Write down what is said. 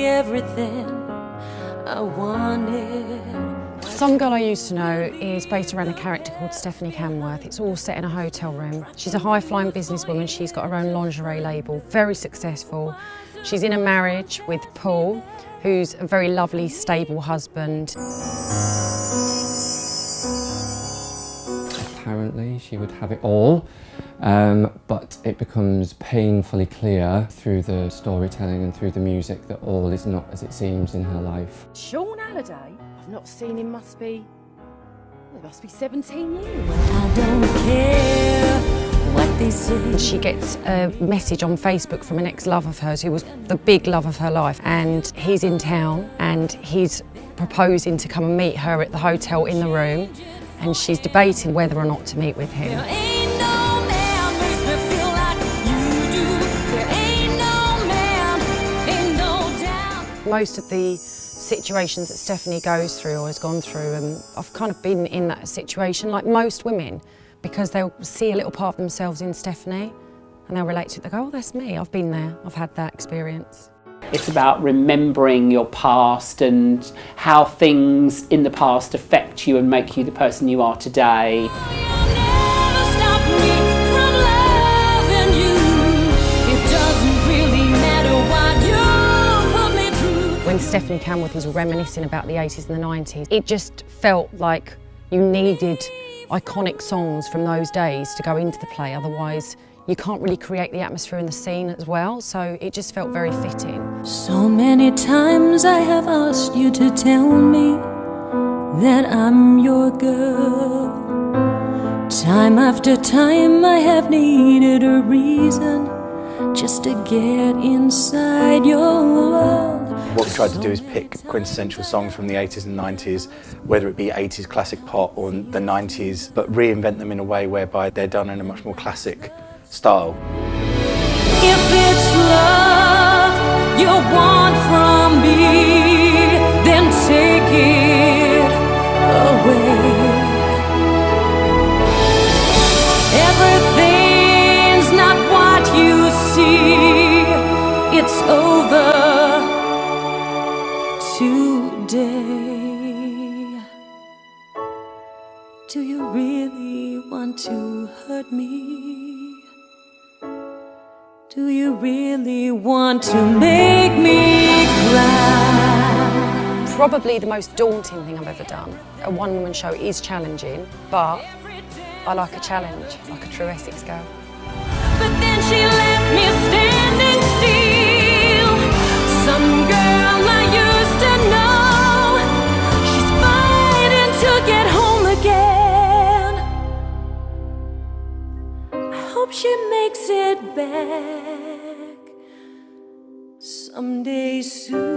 me everything I wanted. Some Girl I Used to Know is based around a character called Stephanie Camworth. It's all set in a hotel room. She's a high-flying businesswoman. She's got her own lingerie label, very successful. She's in a marriage with Paul, who's a very lovely, stable husband. Apparently she would have it all, but it becomes painfully clear through the storytelling and through the music that all is not as it seems in her life. Sean Halliday? I've not seen him, must be 17 years. I don't care what they say. She gets a message on Facebook from an ex-love of hers who was the big love of her life, and he's in town and he's proposing to come and meet her at the hotel in the room, and she's debating whether or not to meet with him. There ain't no man makes me feel like you do. There ain't no man, ain't no doubt. Most of the situations that Stephanie goes through or has gone through, and I've kind of been in that situation, like most women, because they'll see a little part of themselves in Stephanie and they'll relate to it. They go, oh, that's me, I've been there, I've had that experience. It's about remembering your past and how things in the past affect you and make you the person you are today. You'll never stop me from loving you. It doesn't really matter what you put me through. When Stephanie Camworth was reminiscing about the 80s and the 90s, it just felt like you needed iconic songs from those days to go into the play, otherwise you can't really create the atmosphere in the scene as well, so it just felt very fitting. So many times I have asked you to tell me that I'm your girl. Time after time I have needed a reason just to get inside your world. What we tried to do is pick quintessential songs from the 80s and 90s, whether it be 80s classic pop or the 90s, but reinvent them in a way whereby they're done in a much more classic style. If it's love you want from me, then take it away. Everything's not what you see, it's over today. Do you really want to hurt me? Do you really want to make me cry? Probably the most daunting thing I've ever done. A one-woman show is challenging, but I like a challenge, like a true Essex girl. But then she left me standing still. Some girl I used to know, she's fighting to get home again. I hope she makes it back someday soon.